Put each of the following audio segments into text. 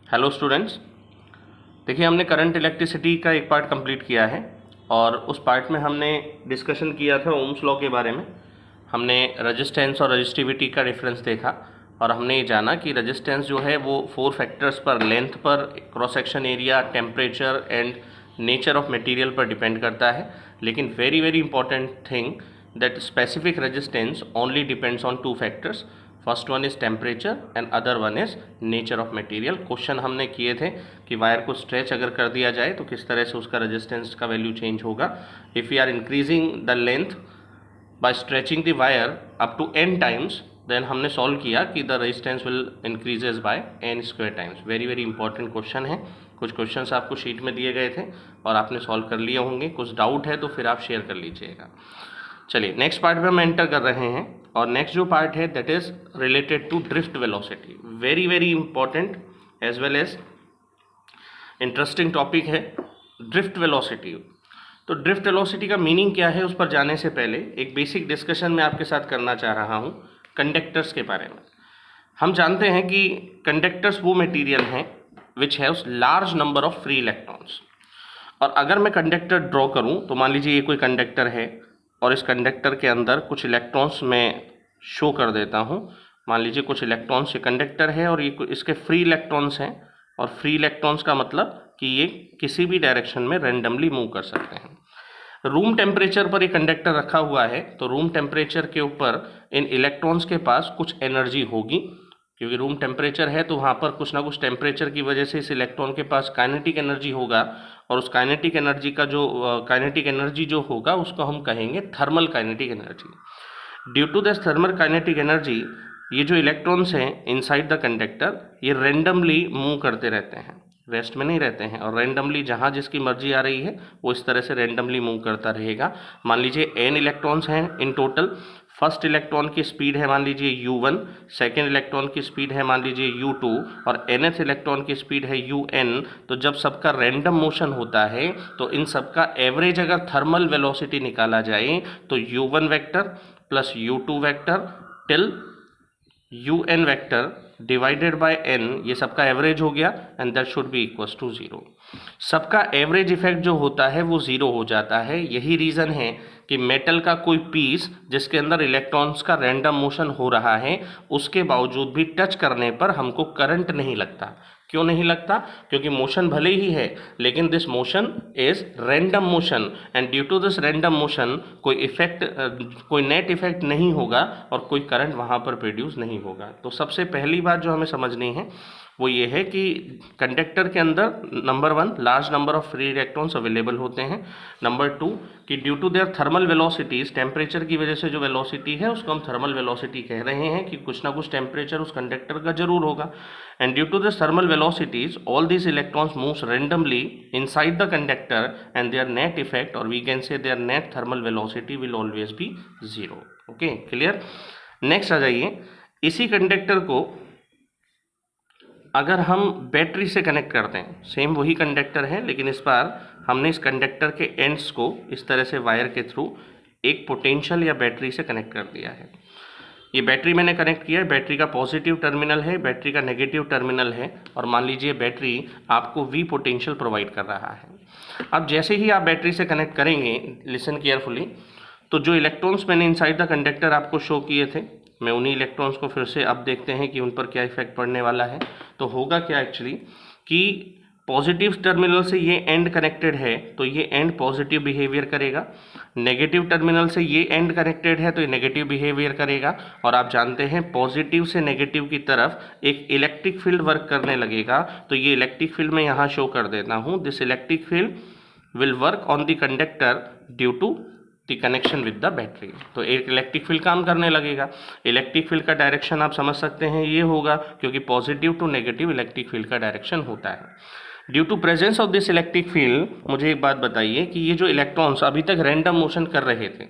Hello students, देखिए हमने current electricity का एक पार्ट कंप्लीट किया है और उस पार्ट में हमने डिस्कशन किया था ओम्स लॉ के बारे में। हमने रेजिस्टेंस और रजिस्टिविटी का डिफरेंस देखा और हमने ये जाना कि रेजिस्टेंस जो है वो 4 फैक्टर्स पर, लेंथ पर, cross section area, temperature and nature of material पर डिपेंड करता है। लेकिन very very important thing that specific resistance only depends on 2 factors. First one is temperature and other one is nature of material. Question हमने किए थे कि wire को stretch अगर कर दिया जाए तो किस तरह से उसका रेजिस्टेंस का वैल्यू चेंज होगा। If you are increasing the length by stretching the wire up to n times, then हमने सॉल्व किया कि the resistance will increases by n square times. Very very important question है। कुछ questions आपको sheet में दिए गए थे और आपने सॉल्व कर लिए होंगे। कुछ डाउट है तो फिर आप शेयर कर लीजिएगा। चलिए नेक्स्ट पार्ट में हम एंटर कर रहे हैं और नेक्स्ट जो पार्ट है that is related to drift velocity. Very very important as well as interesting topic है ड्रिफ्ट वेलोसिटी। तो ड्रिफ्ट वेलोसिटी का मीनिंग क्या है उस पर जाने से पहले एक बेसिक डिस्कशन मैं आपके साथ करना चाह रहा हूँ कंडक्टर्स के बारे में। हम जानते हैं कि कंडक्टर्स वो मटेरियल हैं which haves large number of free electrons. और अगर मैं कंडक्टर ड्रॉ करूं तो मान लीजिए ये कोई कंडक्टर है और इस कंडक्टर के अंदर कुछ इलेक्ट्रॉन्स मैं शो कर देता हूं। मान लीजिए कुछ इलेक्ट्रॉन्स, ये कंडक्टर है और ये इसके फ्री इलेक्ट्रॉन्स हैं। और फ्री इलेक्ट्रॉन्स का मतलब कि ये किसी भी डायरेक्शन में रैंडमली मूव कर सकते हैं। रूम टेम्परेचर पर ये कंडक्टर रखा हुआ है तो रूम टेम्परेचर के ऊपर इन इलेक्ट्रॉन्स के पास कुछ एनर्जी होगी, क्योंकि रूम टेम्परेचर है तो वहाँ पर कुछ ना कुछ टेम्परेचर की वजह से इस इलेक्ट्रॉन के पास काइनेटिक एनर्जी होगा। और उस काइनेटिक एनर्जी जो होगा उसको हम कहेंगे thermal kinetic energy. Due to this thermal kinetic energy ये जो इलेक्ट्रॉन्स हैं इनसाइड द कंडक्टर ये रेंडमली मूव करते रहते हैं, रेस्ट में नहीं रहते हैं। और रेंडमली जहाँ जिसकी मर्जी आ रही है वो इस तरह से रेंडमली मूव करता रहेगा। मान लीजिए n इलेक्ट्रॉन्स हैं इन टोटल। फर्स्ट इलेक्ट्रॉन की स्पीड है मान लीजिए u1, सेकेंड इलेक्ट्रॉन की स्पीड है मान लीजिए u2 और nth इलेक्ट्रॉन की स्पीड है un। तो जब सबका रैंडम मोशन होता है तो इन सबका एवरेज अगर थर्मल वेलोसिटी निकाला जाए तो u1 vector plus u2 vector till un vector divided by n, ये सबका एवरेज हो गया and that should be equals to 0। सबका एवरेज इफेक्ट जो होता है वो 0 हो जाता है। यही रीज़न है कि मेटल का कोई पीस जिसके अंदर इलेक्ट्रॉन्स का रैंडम मोशन हो रहा है उसके बावजूद भी टच करने पर हमको करंट नहीं लगता। क्यों नहीं लगता? क्योंकि मोशन भले ही है लेकिन this motion is random motion and due to this random motion कोई नेट इफेक्ट नहीं होगा और कोई करंट वहाँ पर प्रोड्यूस नहीं होगा। तो सबसे पहली बात जो हमें समझनी है वो ये है कि कंडक्टर के अंदर number 1 large number of free electrons available होते हैं। नंबर 2 कि due to their thermal velocities, temperature की वजह से जो वेलोसिटी है उसको हम थर्मल वेलोसिटी कह रहे हैं कि कुछ ना कुछ टेम्परेचर उस कंडक्टर का जरूर होगा। And due to this thermal velocities all these electrons moves randomly inside the conductor and their net effect, or we can say their net thermal velocity will always be 0। Okay, clear. Next आ जाइए, इसी conductor को अगर हम battery से connect करते हैं, same वही कंडक्टर है लेकिन इस बार हमने इस कंडक्टर के एंड्स को इस तरह से वायर के थ्रू एक पोटेंशियल या बैटरी से कनेक्ट कर दिया है। ये बैटरी मैंने कनेक्ट किया है, बैटरी का पॉजिटिव टर्मिनल है, बैटरी का नेगेटिव टर्मिनल है और मान लीजिए बैटरी आपको V पोटेंशियल प्रोवाइड कर रहा है। अब जैसे ही आप बैटरी से कनेक्ट करेंगे, लिसन केयरफुली, तो जो इलेक्ट्रॉन्स मैंने इनसाइड द कंडक्टर आपको शो किए थे, मैं उन्हीं इलेक्ट्रॉन्स को फिर से अब देखते हैं कि उन पर क्या इफेक्ट पड़ने वाला है। तो होगा क्या एक्चुअली कि पॉजिटिव टर्मिनल से ये एंड कनेक्टेड है तो ये एंड पॉजिटिव बिहेवियर करेगा, नेगेटिव टर्मिनल से ये एंड कनेक्टेड है तो ये नेगेटिव बिहेवियर करेगा। और आप जानते हैं पॉजिटिव से नेगेटिव की तरफ एक इलेक्ट्रिक फील्ड वर्क करने लगेगा। तो ये इलेक्ट्रिक फील्ड मैं यहाँ शो कर देता हूँ। This electric field will work on the conductor due to the connection with the battery. तो एक इलेक्ट्रिक फील्ड काम करने लगेगा। इलेक्ट्रिक फील्ड का डायरेक्शन आप समझ सकते हैं ये होगा, क्योंकि positive to negative electric field का डायरेक्शन होता है। Due to presence of this electric field, मुझे एक बात बताइए कि ये जो इलेक्ट्रॉन्स अभी तक रैंडम मोशन कर रहे थे,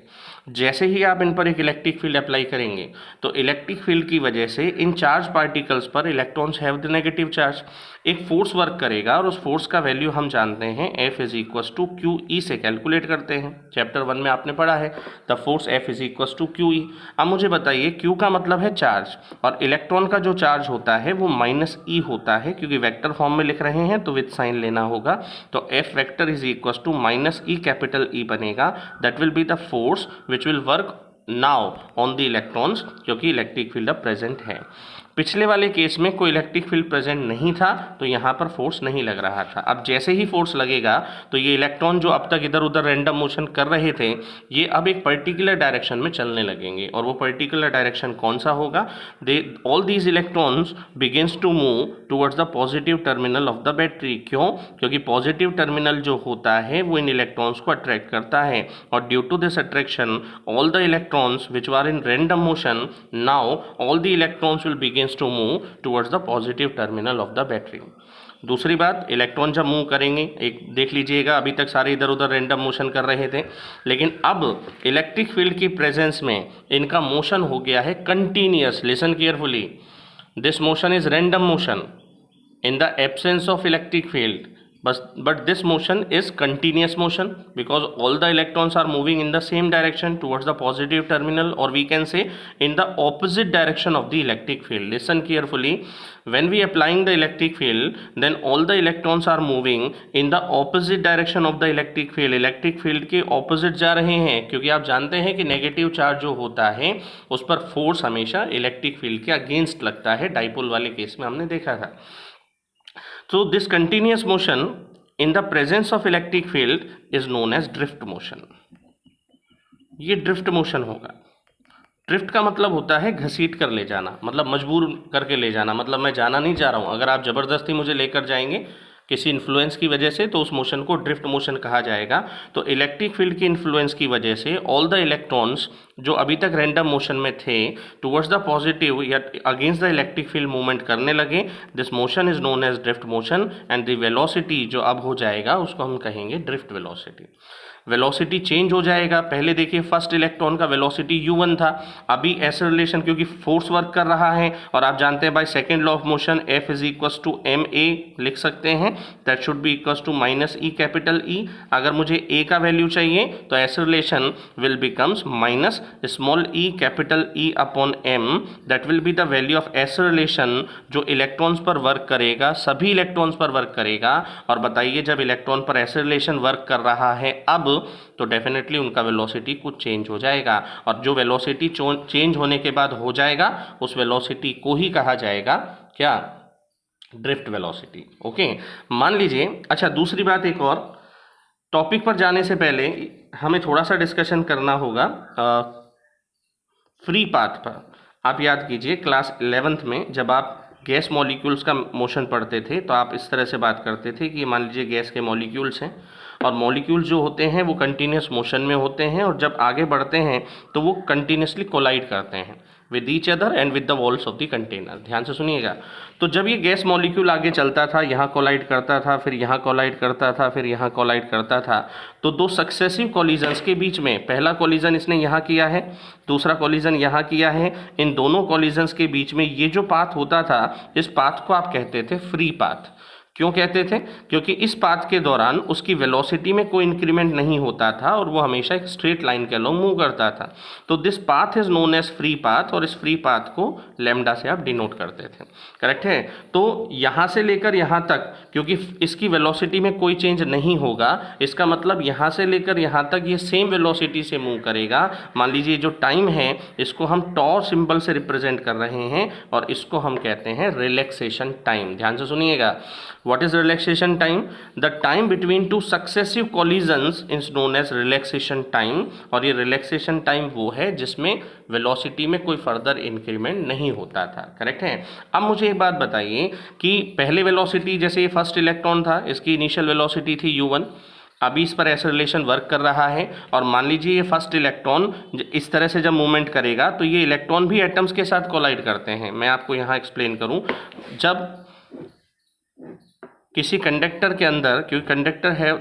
जैसे ही आप इन पर एक इलेक्ट्रिक फील्ड अप्लाई करेंगे तो इलेक्ट्रिक फील्ड की वजह से इन चार्ज पार्टिकल्स पर electrons have the negative charge, एक फोर्स वर्क करेगा और उस फोर्स का वैल्यू हम जानते हैं F is equals to Q E से कैलकुलेट करते हैं। चैप्टर 1 में आपने पढ़ा है the force F is equals to Q E. अब मुझे बताइए Q का मतलब है चार्ज, और इलेक्ट्रॉन का जो चार्ज होता है वो माइनस ई होता है, क्योंकि वेक्टर फॉर्म में लिख रहे हैं तो विद साइन लेना होगा। तो F vector is equals to minus E capital E बनेगा, that will be the force which will work now on the electrons, क्योंकि इलेक्ट्रिक फील्ड अब प्रेजेंट है। पिछले वाले केस में कोई इलेक्ट्रिक फील्ड प्रेजेंट नहीं था तो यहाँ पर फोर्स नहीं लग रहा था। अब जैसे ही फोर्स लगेगा तो ये इलेक्ट्रॉन जो अब तक इधर उधर रैंडम मोशन कर रहे थे, ये अब एक पर्टिकुलर डायरेक्शन में चलने लगेंगे, और वो पर्टिकुलर डायरेक्शन कौन सा होगा? All these electrons begins to move towards the positive terminal of the battery. क्यों? क्योंकि पॉजिटिव टर्मिनल जो होता है वो इन इलेक्ट्रॉन्स को अट्रैक्ट करता है, और due to this attraction all the electrons which are in random motion, now all the electrons will begin to move towards the positive terminal of the battery। दूसरी बात, इलेक्ट्रॉन जब मूव करेंगे, एक देख लीजिएगा अभी तक सारे इधर उधर रैंडम मोशन कर रहे थे, लेकिन अब इलेक्ट्रिक फील्ड की प्रेजेंस में इनका मोशन हो गया है continuous. Listen carefully, this motion is random motion in the absence of electric field, but this motion is continuous motion because all the electrons are moving in the same direction towards the positive terminal, or we can say in the opposite direction of the electric field. Listen carefully, when we applying the electric field, then all the electrons are moving in the opposite direction of the electric field. electric field के opposite जा रहे हैं, क्योंकि आप जानते हैं कि negative charge जो होता है उस पर फोर्स हमेशा इलेक्ट्रिक फील्ड के अगेंस्ट लगता है, डाइपोल वाले केस में हमने देखा था। So this continuous motion in the presence of electric field is known as drift motion। ये drift motion होगा। ड्रिफ्ट का मतलब होता है घसीट कर ले जाना, मतलब मजबूर करके ले जाना, मतलब मैं जाना नहीं चाह रहा हूँ, अगर आप ज़बरदस्ती मुझे लेकर जाएंगे किसी इन्फ्लुएंस की वजह से तो उस मोशन को ड्रिफ्ट मोशन कहा जाएगा। तो इलेक्ट्रिक फील्ड की इन्फ्लुएंस की वजह से ऑल द इलेक्ट्रॉन्स जो अभी तक रैंडम मोशन में थे टुवर्ड्स द पॉजिटिव या against the electric field movement करने लगे। This motion is known as drift motion, and the velocity जो अब हो जाएगा उसको हम कहेंगे ड्रिफ्ट वेलोसिटी। वेलोसिटी चेंज हो जाएगा। पहले देखिए फर्स्ट इलेक्ट्रॉन का वेलोसिटी u1 था, अभी ऐसे रिलेशन क्योंकि फोर्स वर्क कर रहा है, और आप जानते हैं by second law of motion F is equals to ma लिख सकते हैं, that should be equals to minus E capital E. अगर मुझे a का वैल्यू चाहिए तो acceleration will becomes minus small E capital E upon m, that will be the value of acceleration जो electrons पर work करेगा, सभी electrons पर वर्क करेगा। और बताइए जब इलेक्ट्रॉन पर ऐसे रिलेशन वर्क कर रहा है अब, तो डेफिनेटली उनका वेलोसिटी कुछ चेंज हो जाएगा, और जो वेलोसिटी चेंज होने के बाद हो जाएगा उस वेलोसिटी को ही कहा जाएगा क्या? Drift velocity. ओके, मान लीजिए। अच्छा, दूसरी बात, एक और टॉपिक पर जाने से पहले हमें थोड़ा सा डिस्कशन करना होगा फ्री पाथ पर। आप याद कीजिए क्लास 11th में जब आप गैस मॉलिक्यूल्स का मोशन पढ़ते थे तो आप इस तरह से बात करते थे कि मान लीजिए गैस के मॉलिक्यूल्स हैं, और मॉलिक्यूल्स जो होते हैं वो कंटिन्यूस मोशन में होते हैं, और जब आगे बढ़ते हैं तो वो कंटिन्यूसली कोलाइड करते हैं with each other and with the walls of the container. ध्यान से सुनिएगा। तो जब ये गैस मॉलिक्यूल आगे चलता था, यहाँ कोलाइड करता था, फिर यहाँ कोलाइड करता था, फिर यहाँ कोलाइड करता था, तो दो सक्सेसिव कोलिजन्स के बीच में पहला कोलिजन इसने यहाँ किया है, दूसरा कोलिजन यहाँ किया है, इन दोनों कोलिजन्स के बीच में ये जो पाथ होता था, इस पाथ को आप कहते थे फ्री पाथ। क्यों कहते थे? क्योंकि इस पाथ के दौरान उसकी वेलोसिटी में कोई इंक्रीमेंट नहीं होता था और वो हमेशा एक स्ट्रेट लाइन के अलोंग मूव करता था। तो this path is known as free path, और इस फ्री पाथ को लैम्डा से आप डिनोट करते थे। करेक्ट है? तो यहाँ से लेकर यहाँ तक, क्योंकि इसकी वेलोसिटी में कोई चेंज नहीं होगा, इसका मतलब यहाँ से लेकर यहाँ तक ये सेम वेलोसिटी से मूव करेगा। मान लीजिए जो टाइम है इसको हम टॉ सिंबल से रिप्रेजेंट कर रहे हैं, और इसको हम कहते हैं रिलैक्सेशन टाइम। ध्यान से सुनिएगा। What is relaxation time? The time between two successive collisions is known as relaxation time, और ये relaxation time वो है जिसमें velocity में कोई further increment नहीं होता था। करेक्ट है? अब मुझे एक बात बताइए कि पहले velocity, जैसे ये फर्स्ट इलेक्ट्रॉन था, इसकी इनिशियल वेलोसिटी थी u1, अभी इस पर ऐसा रिलेशन वर्क कर रहा है, और मान लीजिए ये फर्स्ट इलेक्ट्रॉन इस तरह से जब मूवमेंट करेगा तो ये इलेक्ट्रॉन भी एटम्स के साथ कोलाइड करते हैं। मैं आपको यहाँ एक्सप्लेन करूँ। जब किसी कंडक्टर के अंदर, क्योंकि कंडक्टर है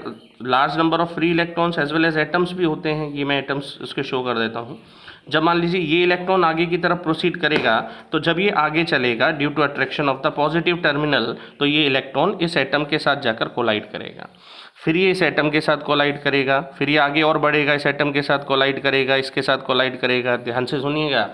large number of free electrons as well as atoms भी होते हैं, ये मैं एटम्स इसके शो कर देता हूँ। जब मान लीजिए ये इलेक्ट्रॉन आगे की तरफ प्रोसीड करेगा, तो जब ये आगे चलेगा due to attraction of the positive terminal, तो ये इलेक्ट्रॉन इस एटम के साथ जाकर कोलाइड करेगा, फिर ये इस एटम के साथ कोलाइड करेगा, फिर ये आगे और बढ़ेगा, इस एटम के साथ कोलाइड करेगा, इसके साथ कोलाइड करेगा। ध्यान से सुनिएगा,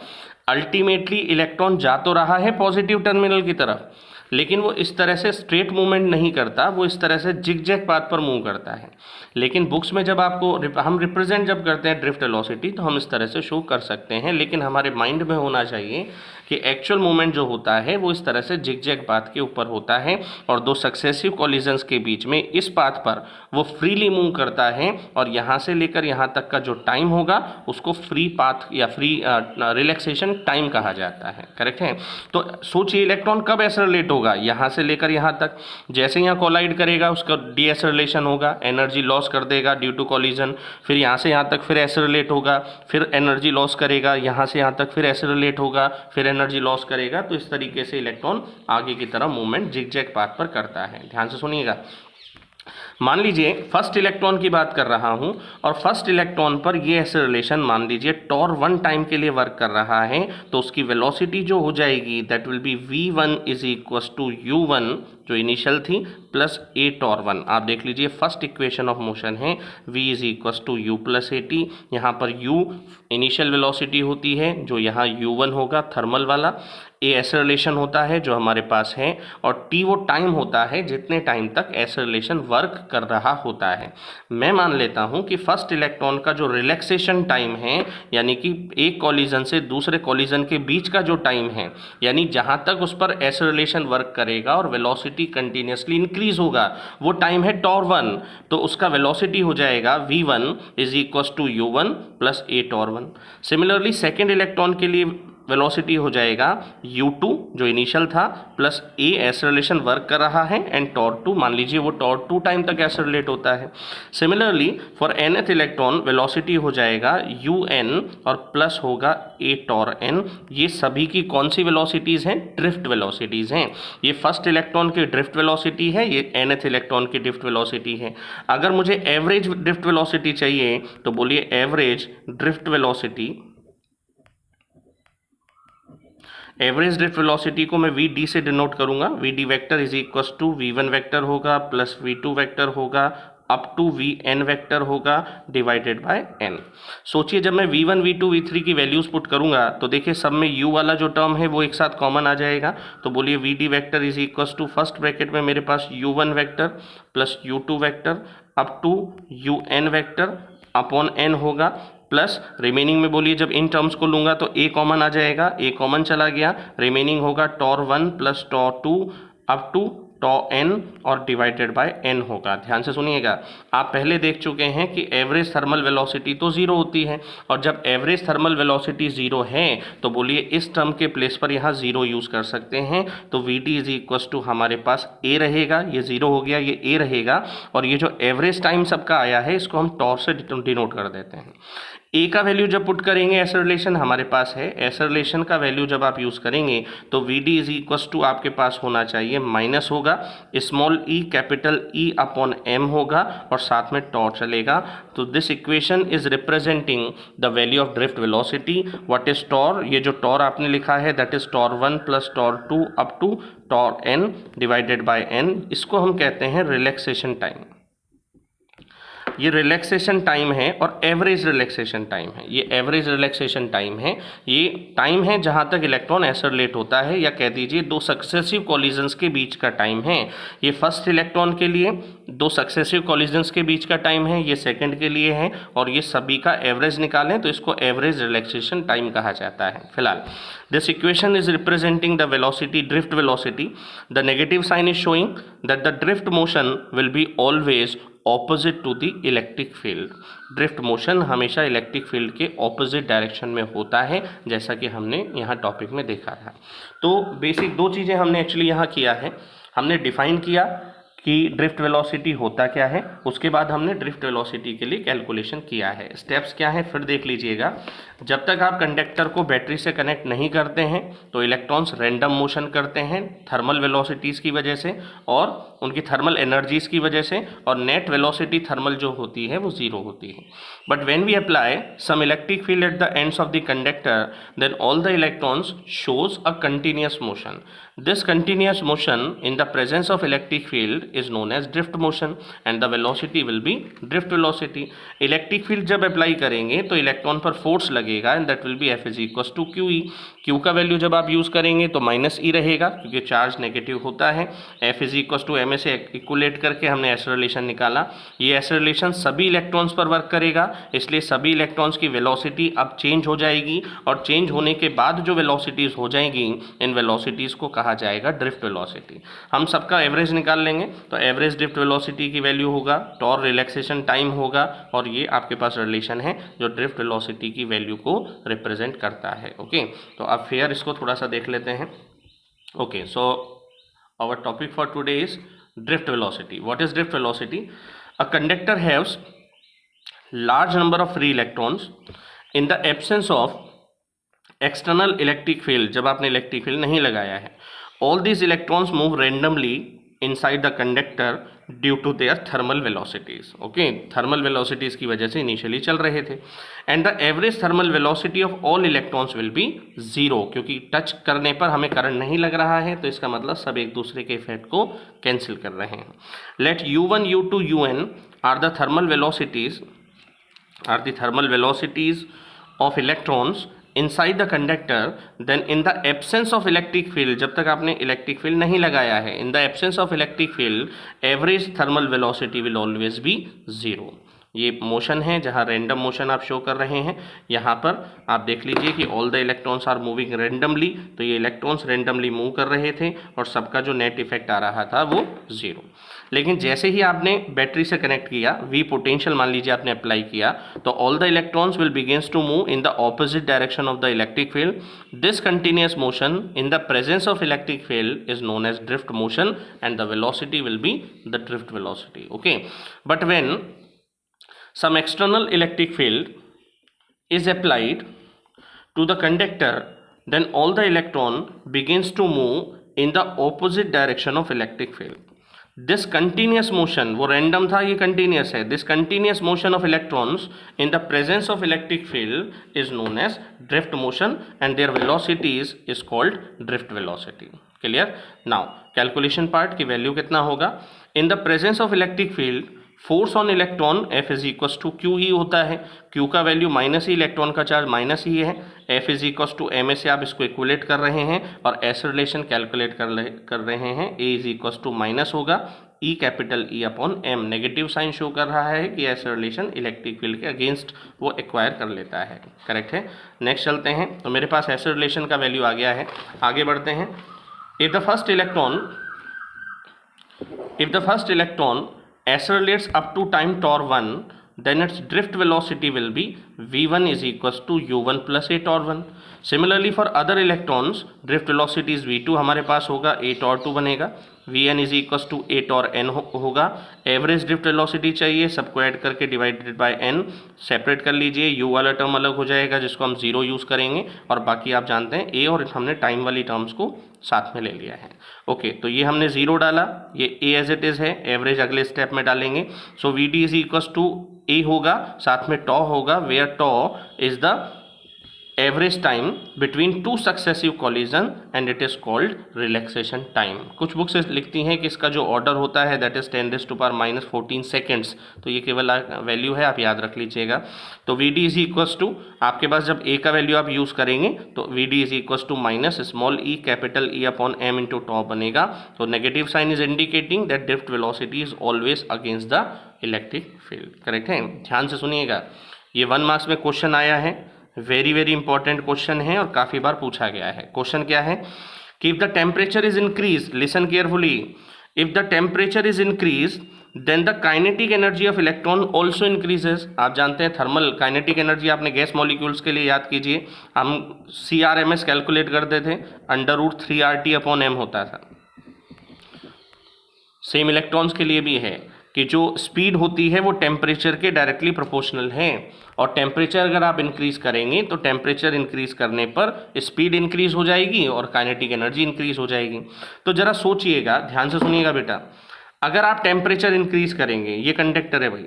अल्टीमेटली इलेक्ट्रॉन जा तो रहा है पॉजिटिव टर्मिनल की तरफ, लेकिन वो इस तरह से स्ट्रेट मूवमेंट नहीं करता, वो इस तरह से जिगजैग पाथ पर मूव करता है। लेकिन बुक्स में जब आपको हम रिप्रेजेंट जब करते हैं ड्रिफ्ट वेलोसिटी, तो हम इस तरह से शो कर सकते हैं, लेकिन हमारे माइंड में होना चाहिए कि एक्चुअल मूवमेंट जो होता है वो इस तरह से जिगजैग पाथ के ऊपर होता है, और दो सक्सेसिव कॉलिजन्स के बीच में इस पाथ पर वो फ्रीली मूव करता है, और यहाँ से लेकर यहाँ तक का जो टाइम होगा उसको फ्री पाथ या फ्री रिलैक्सेशन टाइम कहा जाता है। करेक्ट है? तो सोचिए इलेक्ट्रॉन कब एक्सेलरेट होगा, यहाँ से लेकर यहाँ तक। जैसे यहाँ कोलाइड करेगा उसका डीएक्सेलरेशन होगा, एनर्जी लॉस कर देगा ड्यू टू कॉलिजन, फिर यहाँ से यहाँ तक फिर एक्सेलरेट होगा, फिर एनर्जी लॉस करेगा, यहाँ से यहाँ तक फिर एक्सेलरेट होगा, फिर एनर्जी लॉस करेगा। तो इस तरीके से इलेक्ट्रॉन आगे की तरफ मूवमेंट जिगजैग पाथ पर करता है। ध्यान से सुनिएगा, मान लीजिए फर्स्ट इलेक्ट्रॉन की बात कर रहा हूं, और फर्स्ट इलेक्ट्रॉन पर ये एक्सेलरेशन मान लीजिए टॉर1 टाइम के लिए वर्क कर रहा है, तो उसकी वेलोसिटी जो हो जाएगी that will be v1 is equal to u1 जो इनिशियल थी प्लस a टॉर1। आप देख लीजिए फर्स्ट इक्वेशन ऑफ मोशन है v is equal to u plus at। यहाँ पर u इनिशियल वेलोसिटी होती है जो यहाँ u1 होगा थर्मल वाला, ए एक्सेलरेशन होता है जो हमारे पास है, और टी वो टाइम होता है जितने टाइम तक एक्सेलरेशन वर्क कर रहा होता है। मैं मान लेता हूं कि फर्स्ट इलेक्ट्रॉन का जो रिलैक्सेशन टाइम है, यानी कि एक कॉलिजन से दूसरे कॉलिजन के बीच का जो टाइम है, यानी जहां तक उस पर एक्सेलरेशन वर्क करेगा और वेलोसिटी कंटिन्यूसली इंक्रीज होगा, वो टाइम है टॉर1। तो उसका वेलोसिटी हो जाएगा v1 is equal to u1 plus a tau. Similarly second electron के लिए वेलोसिटी हो जाएगा u2 जो इनिशियल था प्लस a एक्सेलरेशन वर्क कर रहा है, एंड टॉर2 मान लीजिए वो टॉर2 टाइम तक एक्सेलरेट होता है। Similarly for nth electron velocity हो जाएगा un और प्लस होगा a टॉर n। ये सभी की कौन सी वेलोसिटीज़ हैं? ड्रिफ्ट वेलोसिटीज़ हैं। ये फर्स्ट इलेक्ट्रॉन की ड्रिफ्ट वेलोसिटी है, ये nth इलेक्ट्रॉन की ड्रिफ्ट वेलोसिटी है। अगर मुझे एवरेज ड्रिफ्ट वेलोसिटी चाहिए तो बोलिए average drift velocity, average drift velocity को मैं वी डी से डिनोट करूंगा। V D vector is equal to v1 vector होगा प्लस v2 वेक्टर होगा अप टू vn वेक्टर होगा डिवाइडेड बाय n। सोचिए जब मैं v1 v2 v3 की वैल्यूज पुट करूंगा तो देखिए सब में u वाला जो टर्म है वो एक साथ कॉमन आ जाएगा। तो बोलिए V D vector is equal to first bracket में मेरे पास u1 vector plus u2 vector up to un vector upon n होगा, प्लस रिमेनिंग में बोलिए जब इन टर्म्स को लूंगा तो a कॉमन आ जाएगा, a कॉमन चला गया, रिमेनिंग होगा tau plus tau up to tau n और डिवाइडेड बाय n होगा। ध्यान से सुनिएगा, आप पहले देख चुके हैं कि एवरेज थर्मल वेलोसिटी तो जीरो होती है, और जब एवरेज थर्मल वेलोसिटी जीरो है तो बोलिए इस टर्म के प्लेस पर यहाँ जीरो यूज कर सकते हैं। तो V T is equal to हमारे पास a रहेगा, ये जीरो हो गया, ये a रहेगा, और ये जो एवरेज टाइम सबका आया है इसको हम टॉर से डिनोट कर देते हैं। ए का वैल्यू जब पुट करेंगे एक्सेलरेशन हमारे पास है, एक्सेलरेशन का वैल्यू जब आप यूज़ करेंगे तो V D is equal to आपके पास होना चाहिए माइनस होगा small E capital E upon M होगा और साथ में टॉर चलेगा। तो this equation is representing the value of drift velocity. What is tau? ये जो टॉर आपने लिखा है that is tau plus tau up to tau n divided by n। इसको हम कहते हैं रिलैक्सेशन टाइम। ये रिलैक्सेशन टाइम है और एवरेज रिलैक्सेशन टाइम है। ये एवरेज रिलैक्सेशन टाइम है, ये टाइम है जहाँ तक इलेक्ट्रॉन एक्सेलरेट होता है, या कह दीजिए दो सक्सेसिव कॉलिजन्स के बीच का टाइम है। ये फर्स्ट इलेक्ट्रॉन के लिए दो सक्सेसिव कॉलिजन्स के बीच का टाइम है, ये सेकंड के लिए है, और ये सभी का एवरेज निकालें तो इसको एवरेज रिलैक्सेशन टाइम कहा जाता है। फिलहाल this equation is representing the velocity, drift velocity. The negative sign is showing that the drift motion will be always opposite to the electric field. Drift motion हमेशा electric field के opposite direction में होता है, जैसा कि हमने यहाँ topic में देखा था। तो बेसिक दो चीज़ें हमने एक्चुअली यहाँ किया है, हमने डिफाइन किया कि ड्रिफ्ट वेलोसिटी होता क्या है, उसके बाद हमने ड्रिफ्ट वेलोसिटी के लिए कैलकुलेशन किया है। स्टेप्स क्या है फिर देख लीजिएगा। जब तक आप कंडक्टर को बैटरी से कनेक्ट नहीं करते हैं तो इलेक्ट्रॉन्स रैंडम मोशन करते हैं थर्मल वेलोसिटीज़ की वजह से और उनकी थर्मल एनर्जीज़ की वजह से, और नेट वेलोसिटी थर्मल जो होती है वो ज़ीरो होती है। But when we apply some electric field at the ends of the conductor then all the electrons shows a continuous motion. This continuous motion in the presence of electric field is known as drift motion and the velocity will be drift velocity. Electric field जब apply करेंगे तो electron पर force लगेगा and that will be F is equal to Q E. Q का वैल्यू जब आप use करेंगे तो माइनस ई रहेगा क्योंकि चार्ज नेगेटिव होता है। F is equal to M से इक्वलेट करके हमने एक्सेलरेशन निकाला। ये एक्सेलरेशन सभी इलेक्ट्रॉन्स पर वर्क करेगा, इसलिए सभी इलेक्ट्रॉन्स की वेलोसिटी अब चेंज हो जाएगी और चेंज होने के बाद जो वेलोसिटीज़ हो जाएंगी इन वेलोसिटीज़ को कहा जाएगा ड्रिफ्ट वेलोसिटी। हम सबका एवरेज निकाल लेंगे तो एवरेज ड्रिफ्ट वेलोसिटी की वैल्यू होगा, टॉर रिलैक्सेशन टाइम होगा, और ये आपके पास रिलेशन है जो ड्रिफ्ट वेलोसिटी की वैल्यू को रिप्रेजेंट करता है। ओके, तो अब फिर इसको थोड़ा सा देख लेते हैं। Okay, so our topic for today is drift velocity. What is drift velocity? A conductor haves large number of free electrons in the absence of external electric field। जब आपने इलेक्ट्रिक फील्ड नहीं लगाया है, all these electrons move randomly inside the conductor due to their thermal velocities। Okay, thermal velocities की वजह से initially चल रहे थे। And the average thermal velocity of all electrons will be zero, क्योंकि टच करने पर हमें करंट नहीं लग रहा है तो इसका मतलब सब एक दूसरे के इफेक्ट को कैंसिल कर रहे हैं। Let u1 u2 un are the thermal velocities of electrons inside the conductor, then in the absence of electric field, जब तक आपने इलेक्ट्रिक फील्ड नहीं लगाया है, in the absence of electric field average thermal velocity will always be zero। ये motion है जहाँ random motion आप शो कर रहे हैं। यहाँ पर आप देख लीजिए कि all the electrons are moving randomly, तो ये इलेक्ट्रॉन्स रैंडमली मूव कर रहे थे और सबका जो नेट इफेक्ट आ रहा था वो जीरो। लेकिन जैसे ही आपने बैटरी से कनेक्ट किया, वी पोटेंशियल मान लीजिए आपने अप्लाई किया, तो all the electrons will begins to move in the opposite direction of the electric field. This continuous motion in the presence of electric field is known as drift motion and the velocity will be the drift velocity. Okay, but when some external electric field is applied to the conductor, then all the electron begins to move in the opposite direction of electric field. This continuous motion, वो random था, ये continuous है। This continuous motion of electrons in the presence of electric field is known as drift motion and their velocity is called drift velocity। Clear? Now calculation part की value कितना होगा? In the presence of electric field force on electron F is equal to Q E होता है। Q का value minus E, electron का charge minus E है। F is equal to M से आप इसको इक्वलेट कर रहे हैं और एस रिलेशन कैलकुलेट कर रहे हैं। A is equal to minus होगा E capital E upon M। Negative sign show कर रहा है कि एस रिलेशन इलेक्ट्रिक फील्ड के अगेंस्ट वो एक्वायर कर लेता है। करेक्ट है। नेक्स्ट चलते हैं, तो मेरे पास एस रिलेशन का वैल्यू आ गया है। आगे बढ़ते हैं। If the first electron accelerates up to time tau 1, then its drift velocity will be v1 is equals to u1 plus a tau 1। Similarly for other electrons drift velocity is v2 हमारे पास होगा, a tau 2 बनेगा, vn is equals to a tau n होगा। Average drift velocity चाहिए, सबको add करके divided by n, separate कर लीजिए, u वाला टर्म अलग हो जाएगा जिसको हम जीरो यूज़ करेंगे, और बाकी आप जानते हैं a और हमने टाइम वाली टर्म्स को साथ में ले लिया है। ओके, तो ये हमने जीरो डाला, ये a एज इट इज़ है, एवरेज अगले स्टेप में डालेंगे। So V D is equals to a होगा, साथ में टॉ होगा, where tau is the average time between two successive collision and it is called relaxation time. कुछ बुक्स लिखती हैं कि इसका जो ऑर्डर होता है दैट इज़ 10⁻⁻14 सेकेंड्स, तो ये केवल वैल्यू है, आप याद रख लीजिएगा। तो V D is equals to, आपके पास जब a का वैल्यू आप यूज़ करेंगे तो V D is equals to minus small e capital E upon m into tau बनेगा। तो negative sign is indicating that drift velocity is always against the electric field. Correct है। ध्यान से सुनिएगा, ये 1 मार्क्स में क्वेश्चन आया है, वेरी वेरी इंपॉर्टेंट क्वेश्चन है और काफ़ी बार पूछा गया है। क्वेश्चन क्या है कि if the temperature is increase, listen carefully, if the temperature is increase then the kinetic energy of electron also increases. आप जानते हैं थर्मल काइनेटिक एनर्जी आपने गैस मॉलिक्यूल्स के लिए याद कीजिए, हम CRMS कैलकुलेट करते थे, √3RT अपॉन m होता था। सेम इलेक्ट्रॉन्स के लिए भी है कि जो स्पीड होती है वो टेम्परेचर के डायरेक्टली प्रोपोर्शनल है, और टेम्परेचर अगर आप इंक्रीज करेंगे तो टेम्परेचर इंक्रीज करने पर स्पीड इंक्रीज हो जाएगी और काइनेटिक एनर्जी इंक्रीज हो जाएगी। तो जरा सोचिएगा, ध्यान से सुनिएगा बेटा, अगर आप टेम्परेचर इंक्रीज करेंगे, ये कंडक्टर है भाई,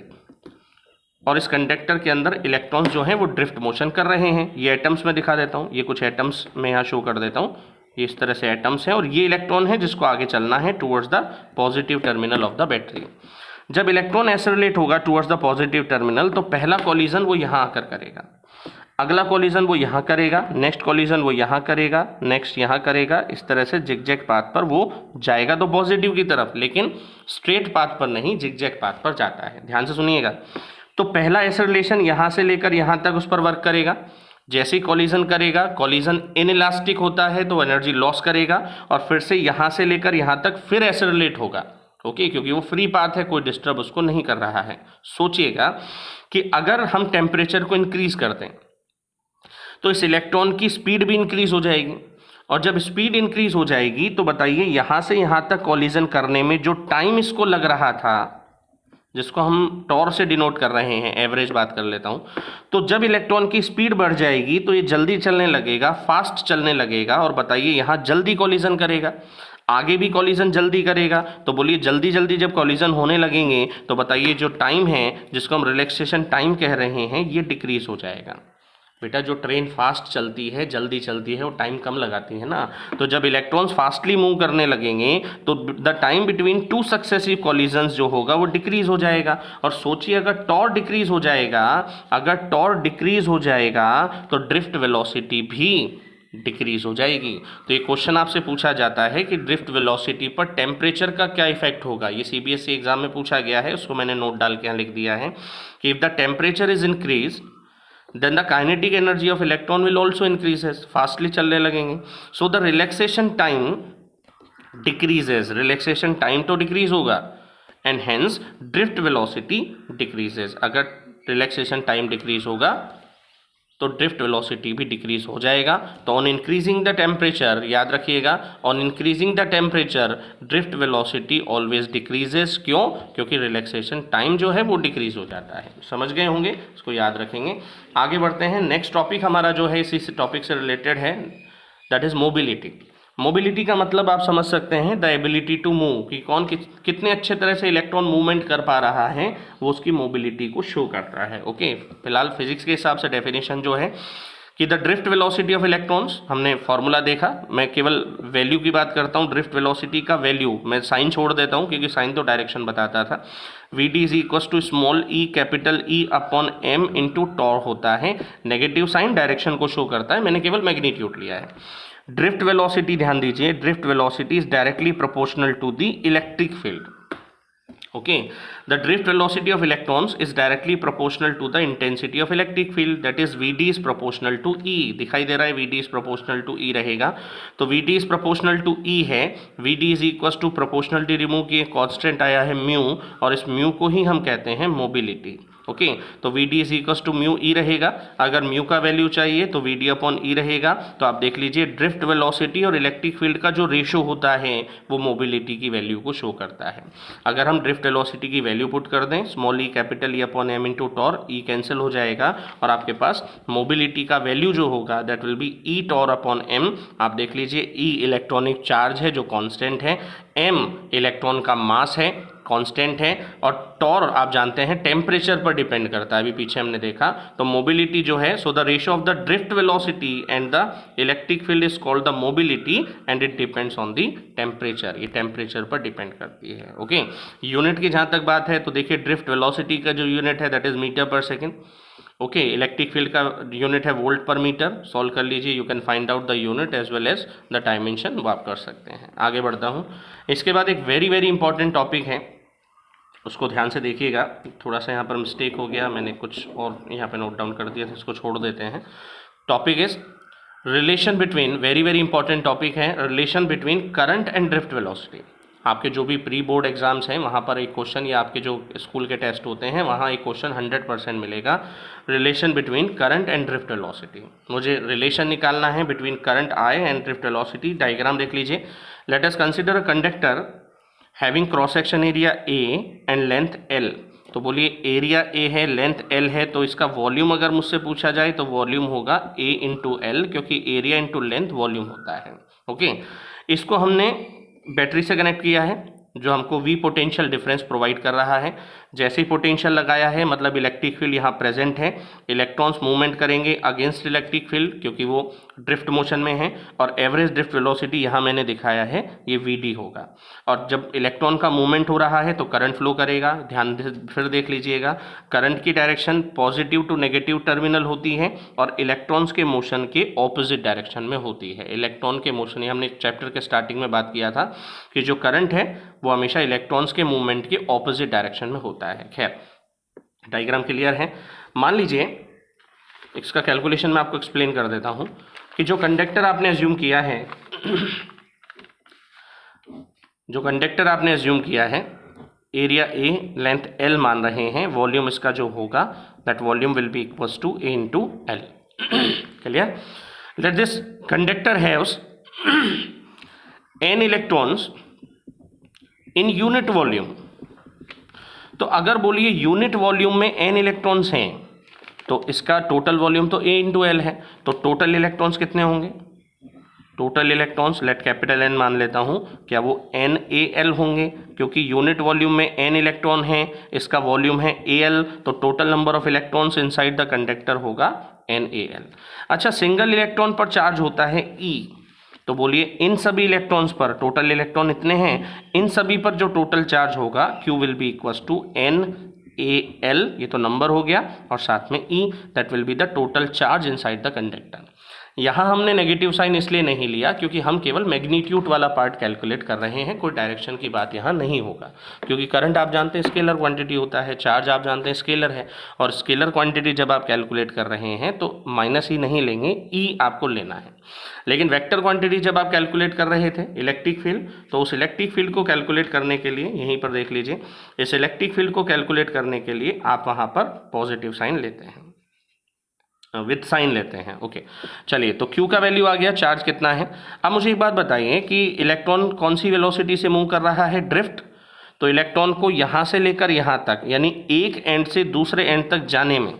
और इस कंडक्टर के अंदर इलेक्ट्रॉन्स जो हैं वो ड्रिफ्ट मोशन कर रहे हैं। ये एटम्स में दिखा देता हूँ, ये कुछ एटम्स में यहाँ शो कर देता हूँ, ये इस तरह से एटम्स हैं और ये इलेक्ट्रॉन है जिसको आगे चलना है towards the positive terminal of the battery. जब इलेक्ट्रॉन एक्सेलरेट होगा टुवर्ड्स द पॉजिटिव टर्मिनल तो पहला कॉलिजन वो यहाँ आकर करेगा, अगला कॉलिजन वो यहाँ करेगा, नेक्स्ट कॉलिजन वो यहाँ करेगा, नेक्स्ट यहाँ करेगा, इस तरह से जिगजैग पाथ पर वो जाएगा तो पॉजिटिव की तरफ, लेकिन स्ट्रेट पाथ पर नहीं, जिगजैग पाथ पर जाता है। ध्यान से सुनिएगा, तो पहला एक्सेलरेशन यहाँ से लेकर यहाँ तक उस पर वर्क करेगा। जैसे ही कॉलिजन करेगा, कॉलिजन इनइलास्टिक होता है तो एनर्जी लॉस करेगा और फिर से यहाँ से लेकर यहाँ तक फिर एक्सेलरेट होगा, ओके, क्योंकि वो फ्री पाथ है, कोई डिस्टर्ब उसको नहीं कर रहा है। सोचिएगा कि अगर हम टेम्परेचर को इंक्रीज कर दें तो इस इलेक्ट्रॉन की स्पीड भी इंक्रीज हो जाएगी, और जब स्पीड इंक्रीज हो जाएगी तो बताइए यहाँ से यहाँ तक कॉलिजन करने में जो टाइम इसको लग रहा था, जिसको हम टॉर से डिनोट कर रहे हैं, एवरेज बात कर लेता हूँ, तो जब इलेक्ट्रॉन की स्पीड बढ़ जाएगी तो ये जल्दी चलने लगेगा, फास्ट चलने लगेगा, और बताइए यहाँ जल्दी कॉलिजन करेगा, आगे भी कॉलिजन जल्दी करेगा। तो बोलिए जल्दी जल्दी जब कॉलिजन होने लगेंगे तो बताइए जो टाइम है जिसको हम रिलैक्सेशन टाइम कह रहे हैं ये डिक्रीज हो जाएगा। बेटा जो ट्रेन फास्ट चलती है, जल्दी चलती है, वो टाइम कम लगाती है ना, तो जब इलेक्ट्रॉन्स फास्टली मूव करने लगेंगे तो the time between two successive collisions जो होगा वो डिक्रीज हो जाएगा। और सोचिए अगर टॉर डिक्रीज हो जाएगा, अगर टॉर डिक्रीज हो जाएगा तो ड्रिफ्ट वेलोसिटी भी डिक्रीज हो जाएगी। तो ये क्वेश्चन आपसे पूछा जाता है कि ड्रिफ्ट वेलोसिटी पर टेम्परेचर का क्या इफेक्ट होगा। ये सीबीएसई एग्जाम में पूछा गया है, उसको मैंने नोट डाल के यहाँ लिख दिया है कि if the temperature is increase then the kinetic energy of electron will also increases, fastly चलने लगेंगे, so the relaxation time decreases, relaxation time तो decrease होगा and hence drift velocity decreases। अगर relaxation time decrease होगा तो drift velocity भी decrease हो जाएगा। तो ऑन इंक्रीजिंग द टेम्परेचर, याद रखिएगा, on increasing the temperature drift velocity always decreases. क्यों? क्योंकि रिलैक्सेशन टाइम जो है वो डिक्रीज हो जाता है। समझ गए होंगे, इसको याद रखेंगे। आगे बढ़ते हैं, नेक्स्ट टॉपिक हमारा जो है इसी टॉपिक से रिलेटेड है, दैट इज मोबिलिटी। मोबिलिटी का मतलब आप समझ सकते हैं द एबिलिटी टू मूव, कि कौन कितने अच्छे तरह से इलेक्ट्रॉन मूवमेंट कर पा रहा है वो उसकी मोबिलिटी को शो करता है। ओके, फिलहाल फिजिक्स के हिसाब से डेफिनेशन जो है कि the drift velocity of electrons, हमने फॉर्मूला देखा, मैं केवल वैल्यू की बात करता हूँ, ड्रिफ्ट वेलोसिटी का वैल्यू, मैं साइन छोड़ देता हूँ क्योंकि साइन तो डायरेक्शन बताता था। V D is equal to small E capital E upon M into tau होता है, नेगेटिव साइन डायरेक्शन को शो करता है, मैंने केवल मैग्नीट्यूड लिया है। ड्रिफ्ट वेलोसिटी, ध्यान दीजिए, drift velocity is directly proportional to the electric field. Okay, the drift velocity of electrons is directly proportional to the intensity of electric field, that is Vd is proportional to E। दिखाई दे रहा है Vd is proportional to E रहेगा, तो Vd is proportional to E है, Vd is equals to proportionality remove किए, constant आया है mu, और इस म्यू को ही हम कहते हैं मोबिलिटी। ओके, तो Vd is equals to mu E रहेगा, अगर म्यू का वैल्यू चाहिए तो Vd अपॉन ई रहेगा। तो आप देख लीजिए ड्रिफ्ट वेलोसिटी और इलेक्ट्रिक फील्ड का जो रेशो होता है वो मोबिलिटी की वैल्यू को शो करता है। अगर हम ड्रिफ्ट वेलोसिटी की वैल्यू पुट कर दें, small E capital E upon M into tau, E cancel हो जाएगा और आपके पास मोबिलिटी का वैल्यू जो होगा that will be E tau upon M. आप देख लीजिए ई इलेक्ट्रॉनिक चार्ज है जो कांस्टेंट है, एम इलेक्ट्रॉन का मास है, कांस्टेंट है, और टॉर आप जानते हैं टेम्परेचर पर डिपेंड करता है, अभी पीछे हमने देखा। तो मोबिलिटी जो है, so the ratio of the drift velocity and the electric field is called the mobility and it depends on the temperature, ये टेम्परेचर पर डिपेंड करती है। ओके, यूनिट की जहाँ तक बात है तो देखिए ड्रिफ्ट वेलोसिटी का जो यूनिट है that is metre per second. Okay, electric field का यूनिट है वोल्ट पर मीटर। सॉल्व कर लीजिए, you can find out the unit as well as the dimension, वो आप कर सकते हैं। आगे बढ़ता हूँ, इसके बाद एक वेरी वेरी इंपॉर्टेंट टॉपिक है, उसको ध्यान से देखिएगा। थोड़ा सा यहाँ पर मिस्टेक हो गया, मैंने कुछ और यहाँ पे नोट डाउन कर दिया था, इसको छोड़ देते हैं। Topic is relation between, very very important topic है, relation between current and drift velocity. आपके जो भी प्री बोर्ड एग्जाम्स हैं वहाँ पर एक क्वेश्चन, या आपके जो स्कूल के टेस्ट होते हैं वहाँ एक क्वेश्चन 100% मिलेगा, relation between current and drift velocity. मुझे रिलेशन निकालना है between current I and drift velocity. Diagram देख लीजिए। Let us consider a conductor having cross section area A and length L. तो बोलिए एरिया ए है, लेंथ एल है, तो इसका वॉल्यूम अगर मुझसे पूछा जाए तो वॉल्यूम होगा ए इंटू एल, क्योंकि एरिया इंटू लेंथ वॉल्यूम होता है। ओके, इसको हमने बैटरी से कनेक्ट किया है जो हमको V पोटेंशियल डिफरेंस प्रोवाइड कर रहा है। जैसे ही पोटेंशियल लगाया है मतलब इलेक्ट्रिक फील्ड यहाँ प्रेजेंट है, इलेक्ट्रॉन्स मूवमेंट करेंगे अगेंस्ट इलेक्ट्रिक फील्ड क्योंकि वो ड्रिफ्ट मोशन में है, और एवरेज ड्रिफ्ट वेलोसिटी यहाँ मैंने दिखाया है ये VD होगा। और जब इलेक्ट्रॉन का मूवमेंट हो रहा है तो करंट फ्लो करेगा। ध्यान फिर देख लीजिएगा, करंट की direction positive to negative terminal होती है और इलेक्ट्रॉन्स के मोशन के ऑपोजिट डायरेक्शन में होती है। इलेक्ट्रॉन के मोशन, ये हमने चैप्टर के स्टार्टिंग में बात किया था कि जो करंट है वो हमेशा इलेक्ट्रॉन्स के मूवमेंट के ऑपोजिट डायरेक्शन में होता है। खैर, डायग्राम क्लियर है। मान लीजिए इसका कैलकुलेशन मैं आपको एक्सप्लेन कर देता हूं कि जो कंडक्टर आपने एज्यूम किया है एरिया ए लेंथ एल मान रहे हैं, वॉल्यूम इसका जो होगा that volume will be equals to A into L. Clear? Let this conductor haves n electrons in unit volume. तो अगर बोलिए यूनिट वॉल्यूम में n इलेक्ट्रॉन्स हैं तो इसका टोटल वॉल्यूम तो a इंटू एल है, तो टोटल इलेक्ट्रॉन्स कितने होंगे? Total electrons let capital N मान लेता हूं, क्या वो NaL होंगे? क्योंकि यूनिट वॉल्यूम में n इलेक्ट्रॉन है, इसका वॉल्यूम है Al, तो total number of electrons inside the conductor होगा NaL। अच्छा, सिंगल इलेक्ट्रॉन पर चार्ज होता है E, तो बोलिए इन सभी इलेक्ट्रॉन्स पर, टोटल इलेक्ट्रॉन इतने हैं, इन सभी पर जो टोटल चार्ज होगा Q will be equals to NaL, ये तो नंबर हो गया, और साथ में E that will be the total charge inside the conductor. यहाँ हमने नेगेटिव साइन इसलिए नहीं लिया क्योंकि हम केवल मैग्नीट्यूड वाला पार्ट कैलकुलेट कर रहे हैं, कोई डायरेक्शन की बात यहाँ नहीं होगा, क्योंकि करंट आप जानते हैं स्केलर क्वांटिटी होता है, चार्ज आप जानते हैं स्केलर है, और स्केलर क्वांटिटी जब आप कैलकुलेट कर रहे हैं तो माइनस ही नहीं लेंगे, ई आपको लेना है। लेकिन वेक्टर क्वांटिटी जब आप कैलकुलेट कर रहे थे इलेक्ट्रिक फील्ड, तो उस इलेक्ट्रिक फील्ड को कैलकुलेट करने के लिए, यहीं पर देख लीजिए, इस इलेक्ट्रिक फील्ड को कैलकुलेट करने के लिए आप वहाँ पर पॉजिटिव साइन लेते हैं, विथ साइन लेते हैं। ओके, चलिए, तो Q का वैल्यू आ गया, चार्ज कितना है। अब मुझे एक बात बताइए कि इलेक्ट्रॉन कौन सी वेलोसिटी से मूव कर रहा है? ड्रिफ्ट। तो इलेक्ट्रॉन को यहाँ से लेकर यहाँ तक, यानी एक एंड से दूसरे एंड तक जाने में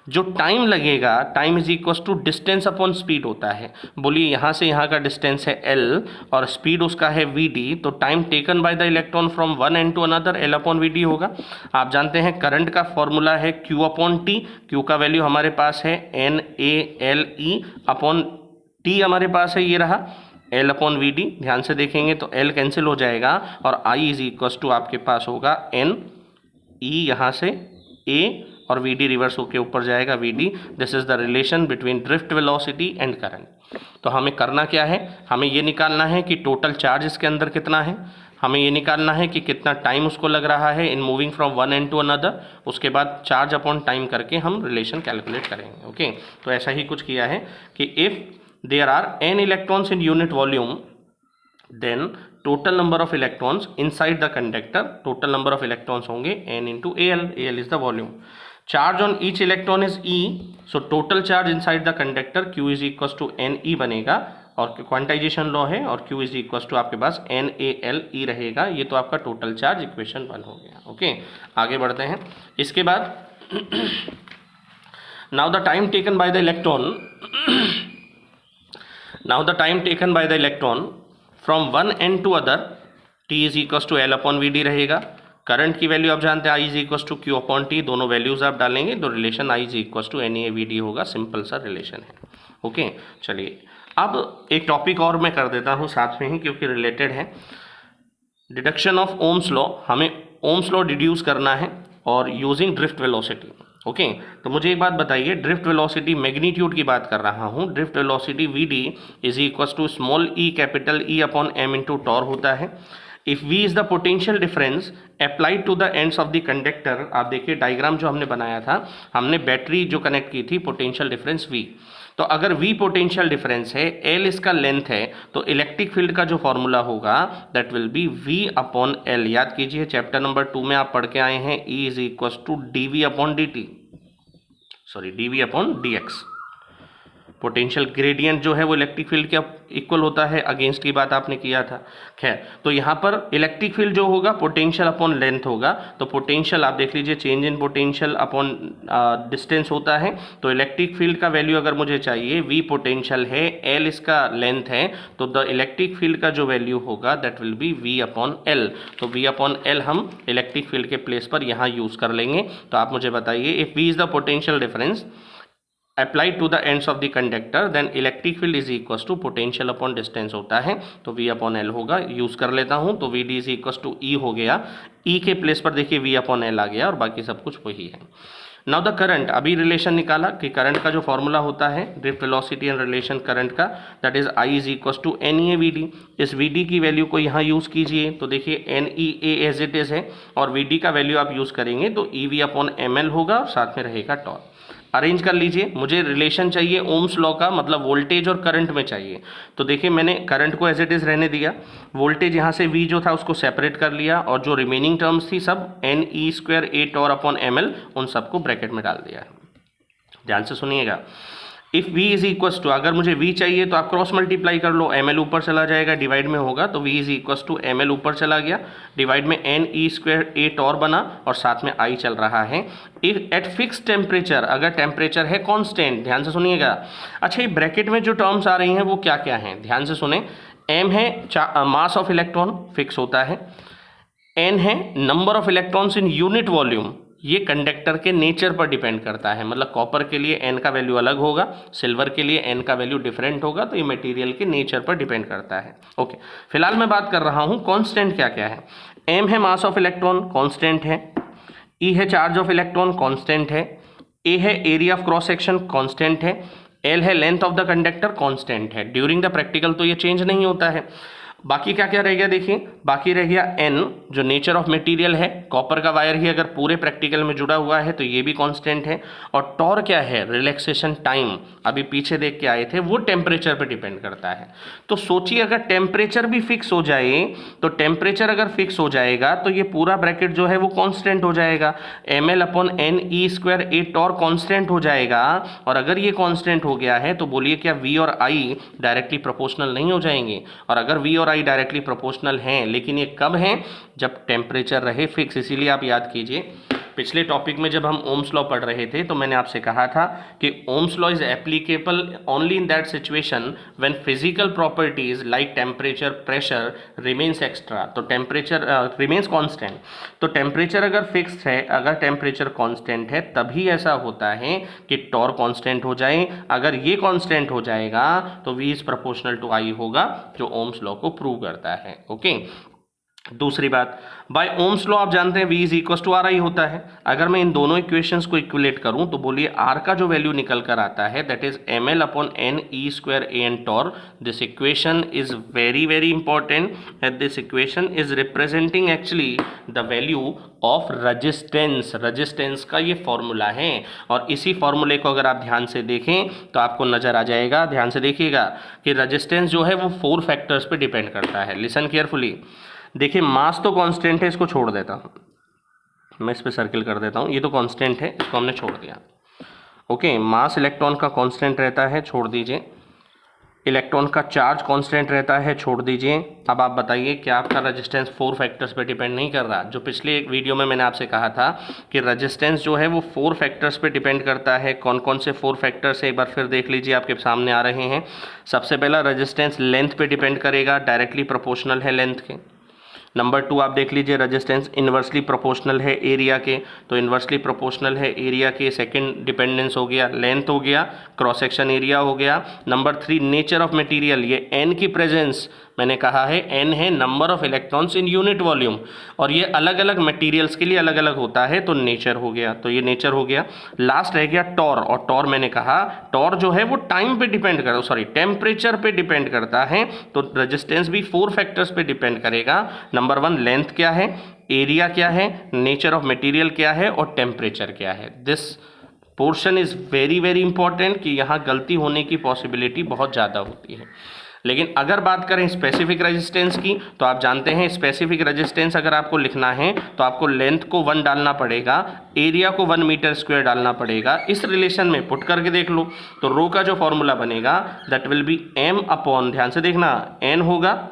जो टाइम लगेगा, time is equal to distance upon speed होता है। बोलिए यहाँ से यहाँ का डिस्टेंस है L और स्पीड उसका है VD, तो time taken by the electron from one and to another L upon VD होगा। आप जानते हैं करंट का फॉर्मूला है Q अपॉन T, Q का वैल्यू हमारे पास है NaLe अपॉन T, हमारे पास है ये रहा L अपॉन VD। ध्यान से देखेंगे तो L कैंसिल हो जाएगा और I इज इक्वल टू आपके पास होगा N E, यहाँ से A और VD रिवर्स होके ऊपर जाएगा VD। This is the relation between drift velocity and current. तो हमें करना क्या है, हमें ये निकालना है कि टोटल चार्ज इसके अंदर कितना है, हमें ये निकालना है कि कितना टाइम उसको लग रहा है in moving from one and to another, उसके बाद चार्ज अपॉन टाइम करके हम रिलेशन कैलकुलेट करेंगे। ओके, तो ऐसा ही कुछ किया है कि if there are n electrons in unit volume then total number of electrons inside the conductor, total number of electrons होंगे n into Al, Al is the volume. Charge on each electron is E, so total charge inside the conductor Q is equal to NE बनेगा, और quantization law है, और Q is equal to आपके पास NaLe रहेगा। ये तो आपका total charge equation 1 हो गया। ओके, आगे बढ़ते हैं। इसके बाद now the time taken by the electron, now the time taken by the electron from one end to other, T is equals to L upon VD रहेगा। करंट की value आप जानते हैं I is equals to Q upon T, दोनों values आप डालेंगे तो relation I is equals to NaVD होगा, सिंपल सा रिलेशन है। ओके, चलिए अब एक टॉपिक और मैं कर देता हूँ साथ में ही क्योंकि रिलेटेड है, डिडक्शन ऑफ ओम्स लॉ। हमें ओम्स लॉ डिड्यूस करना है और यूजिंग ड्रिफ्ट वेलोसिटी। ओके, तो मुझे एक बात बताइए, ड्रिफ्ट वेलोसिटी मैग्नीट्यूड की बात कर रहा हूँ, drift velocity VD is equal to small e capital E upon m into tau होता है। If V is the potential difference applied to the ends of the conductor, आप देखिए डायग्राम जो हमने बनाया था, हमने बैटरी जो कनेक्ट की थी, पोटेंशियल डिफरेंस V, तो अगर V पोटेंशियल डिफरेंस है, L इसका लेंथ है, तो इलेक्ट्रिक फील्ड का जो फॉर्मूला होगा that will B V upon L। याद कीजिए चैप्टर नंबर 2 में आप पढ़ के आए हैं E is equal to dV upon dt, sorry dV upon dx। Potential gradient जो है वो इलेक्ट्रिक फील्ड के इक्वल होता है, अगेंस्ट की बात आपने किया था। खैर, तो यहाँ पर इलेक्ट्रिक फील्ड जो होगा पोटेंशियल अपॉन लेंथ होगा, तो पोटेंशियल आप देख लीजिए change in potential upon distance होता है। तो इलेक्ट्रिक फील्ड का वैल्यू अगर मुझे चाहिए, V पोटेंशियल है, L इसका लेंथ है, तो द इलेक्ट्रिक फील्ड का जो वैल्यू होगा that will B V upon L। तो V अपॉन L हम इलेक्ट्रिक फील्ड के प्लेस पर यहाँ यूज़ कर लेंगे। तो आप मुझे बताइए, if V is the potential difference applied to the ends of the conductor then electric field is equals to potential upon distance होता है, तो V अपॉन L होगा। यूज़ कर लेता हूँ, तो VD is equals to E हो गया। E के प्लेस पर देखिए V अपॉन L आ गया और बाकी सब कुछ वही है। नाउ द करंट, अभी रिलेशन निकाला कि करंट का जो फॉर्मूला होता है drift velocity and relation current का, that is I is equals to NEA/VD। इस VD की वैल्यू को यहाँ यूज़ कीजिए, तो देखिए NEA एज इट इज़ है और VD का वैल्यू आप यूज़ करेंगे तो EV अपॉन ML होगा और साथ में रहेगा टॉर्क। अरेंज कर लीजिए, मुझे रिलेशन चाहिए ओम्स लॉ का, मतलब वोल्टेज और करंट में चाहिए। तो देखिए मैंने करंट को एज इट इज़ रहने दिया, वोल्टेज यहाँ से V जो था उसको सेपरेट कर लिया और जो रिमेनिंग टर्म्स थी सब NE² A Tor upon ML उन सबको ब्रैकेट में डाल दिया है। ध्यान से सुनिएगा, if V is equals to, अगर मुझे V चाहिए तो आप क्रॉस मल्टीप्लाई कर लो, ML ऊपर चला जाएगा, डिवाइड में होगा, तो V is equals to ML ऊपर चला गया, डिवाइड में NE² A टॉर बना और साथ में I चल रहा है। इफ एट फिक्स टेम्परेचर, अगर टेम्परेचर है कांस्टेंट, ध्यान से सुनिएगा। अच्छा, ये ब्रैकेट में जो टर्म्स आ रही हैं वो क्या क्या हैं, ध्यान से सुने। M है मास ऑफ इलेक्ट्रॉन, फिक्स होता है। N है number of electrons in unit volume, ये कंडक्टर के नेचर पर डिपेंड करता है, मतलब कॉपर के लिए N का वैल्यू अलग होगा, सिल्वर के लिए N का वैल्यू डिफरेंट होगा, तो ये मटेरियल के नेचर पर डिपेंड करता है। ओके, फिलहाल मैं बात कर रहा हूँ कांस्टेंट क्या क्या है। M है मास ऑफ इलेक्ट्रॉन, कांस्टेंट है। E है चार्ज ऑफ इलेक्ट्रॉन, कांस्टेंट है। A है area of cross section, constant है। L है length of the conductor, constant है। ड्यूरिंग द प्रैक्टिकल तो ये चेंज नहीं होता है। बाकी क्या क्या रह गया, देखिए बाकी रह गया N जो नेचर ऑफ मटेरियल है, कॉपर का वायर ही अगर पूरे प्रैक्टिकल में जुड़ा हुआ है तो ये भी कांस्टेंट है। और टॉर क्या है, रिलैक्सेशन टाइम, अभी पीछे देख के आए थे, वो टेम्परेचर पे डिपेंड करता है। तो सोचिए अगर टेम्परेचर भी फिक्स हो जाए, तो टेम्परेचर अगर फिक्स हो जाएगा तो ये पूरा ब्रैकेट जो है वो कांस्टेंट हो जाएगा, ML upon NE² A tau constant हो जाएगा। और अगर ये कांस्टेंट हो गया है तो बोलिए क्या V और I डायरेक्टली प्रोपोर्शनल नहीं हो जाएंगे? और अगर V और I डायरेक्टली प्रोपोर्शनल हैं, लेकिन ये कब हैं, जब टेम्परेचर रहे फिक्स। इसीलिए आप याद कीजिए, पिछले टॉपिक में जब हम ओम्स लॉ पढ़ रहे थे तो मैंने आपसे कहा था कि Ohm's law is applicable only in that situation when physical properties like temperature, pressure remains extra, तो टेम्परेचर रिमेन्स कांस्टेंट। तो टेम्परेचर अगर फिक्स है, अगर टेम्परेचर कांस्टेंट है, तभी ऐसा होता है कि टॉर कांस्टेंट हो जाए। अगर ये कांस्टेंट हो जाएगा तो V is proportional to I होगा, जो ओम्स लॉ को प्रूव करता है। ओके, दूसरी बात, बाय ओम्स लॉ आप जानते हैं V is equal to RI होता है। अगर मैं इन दोनों इक्वेशंस को इक्विलेट करूं तो बोलिए R का जो वैल्यू निकल कर आता है that is ML upon NE² AN tau. This equation is very very important and this equation is representing actually the value of resistance. Resistance का ये फॉर्मूला है और इसी फॉर्मूले को अगर आप ध्यान से देखें तो आपको नजर आ जाएगा, ध्यान से देखिएगा कि रेजिस्टेंस जो है वो 4 फैक्टर्स पे डिपेंड करता है। लिसन केयरफुली, देखिए मास तो कांस्टेंट है, इसको छोड़ देता हूँ मैं, इस पे सर्किल कर देता हूँ, ये तो कांस्टेंट है, इसको हमने छोड़ दिया। ओके, मास इलेक्ट्रॉन का कांस्टेंट रहता है, छोड़ दीजिए। इलेक्ट्रॉन का चार्ज कांस्टेंट रहता है, छोड़ दीजिए। अब आप बताइए क्या आपका रेजिस्टेंस 4 फैक्टर्स पे डिपेंड नहीं कर रहा? जो पिछले एक वीडियो में मैंने आपसे कहा था कि रेजिस्टेंस जो है वो 4 फैक्टर्स पे डिपेंड करता है। कौन कौन से 4 फैक्टर्स है, एक बार फिर देख लीजिए, आपके सामने आ रहे हैं। सबसे पहला रेजिस्टेंस लेंथ पे डिपेंड करेगा, डायरेक्टली प्रोपोर्शनल है लेंथ के। नंबर 2 आप देख लीजिए, रेजिस्टेंस इन्वर्सली प्रोपोर्शनल है एरिया के, तो इन्वर्सली प्रोपोर्शनल है एरिया के। सेकंड डिपेंडेंस हो गया, लेंथ हो गया, क्रॉस सेक्शन एरिया हो गया। नंबर 3 नेचर ऑफ मटेरियल, ये N की प्रेजेंस मैंने कहा है, N है number of electrons in unit volume, और ये अलग अलग मटेरियल्स के लिए अलग अलग होता है, तो नेचर हो गया, तो ये नेचर हो गया। लास्ट रह गया टॉर, और टॉर मैंने कहा टॉर जो है वो टाइम पे डिपेंड करता, सॉरी टेम्परेचर पे डिपेंड करता है। तो रेजिस्टेंस भी 4 फैक्टर्स पे डिपेंड करेगा। नंबर 1 लेंथ क्या है, एरिया क्या है, नेचर ऑफ मटेरियल क्या है और टेम्परेचर क्या है। This portion is very very important कि यहाँ गलती होने की पॉसिबिलिटी बहुत ज़्यादा होती है। लेकिन अगर बात करें स्पेसिफिक रेजिस्टेंस की, तो आप जानते हैं स्पेसिफिक रेजिस्टेंस अगर आपको लिखना है तो आपको लेंथ को 1 डालना पड़ेगा, एरिया को 1 मीटर स्क्वायर डालना पड़ेगा। इस रिलेशन में पुट करके देख लो तो रो का जो फॉर्मूला बनेगा that will B m upon, ध्यान से देखना, n होगा,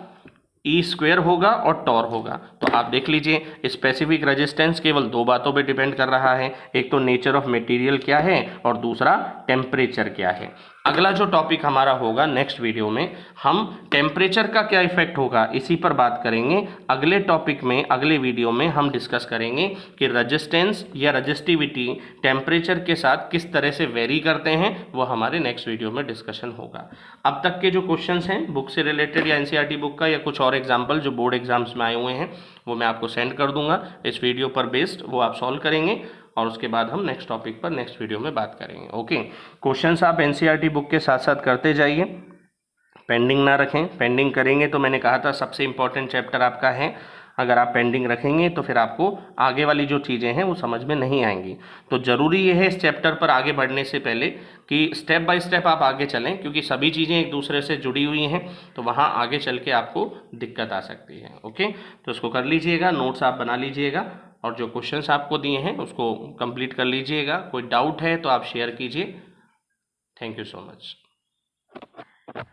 ई स्क्वायर होगा और टॉर होगा। तो आप देख लीजिए स्पेसिफिक रेजिस्टेंस केवल दो बातों पे डिपेंड कर रहा है, एक तो नेचर ऑफ मटेरियल क्या है और दूसरा टेम्परेचर क्या है। अगला जो टॉपिक हमारा होगा नेक्स्ट वीडियो में, हम टेम्परेचर का क्या इफेक्ट होगा इसी पर बात करेंगे। अगले टॉपिक में, अगले वीडियो में हम डिस्कस करेंगे कि रेजिस्टेंस या रेजिस्टिविटी टेम्परेचर के साथ किस तरह से वेरी करते हैं, वो हमारे नेक्स्ट वीडियो में डिस्कशन होगा। अब तक के जो क्वेश्चंस हैं बुक से रिलेटेड या एनसीईआरटी बुक का या कुछ और एग्जाम्पल जो बोर्ड एग्जाम्स में आए हुए हैं वो मैं आपको सेंड कर दूंगा इस वीडियो पर बेस्ड, वो आप सॉल्व करेंगे और उसके बाद हम नेक्स्ट टॉपिक पर नेक्स्ट वीडियो में बात करेंगे। ओके, क्वेश्चंस आप एनसीईआरटी बुक के साथ साथ करते जाइए, पेंडिंग ना रखें। पेंडिंग करेंगे तो मैंने कहा था सबसे इंपॉर्टेंट चैप्टर आपका है, अगर आप पेंडिंग रखेंगे तो फिर आपको आगे वाली जो चीज़ें हैं वो समझ में नहीं आएंगी। तो ज़रूरी ये है इस चैप्टर पर आगे बढ़ने से पहले कि स्टेप बाय स्टेप आप आगे चलें, क्योंकि सभी चीज़ें एक दूसरे से जुड़ी हुई हैं, तो वहाँ आगे चल के आपको दिक्कत आ सकती है। ओके, तो इसको कर लीजिएगा, नोट्स आप बना लीजिएगा और जो क्वेश्चंस आपको दिए हैं उसको कंप्लीट कर लीजिएगा। कोई डाउट है तो आप शेयर कीजिए। Thank you so much.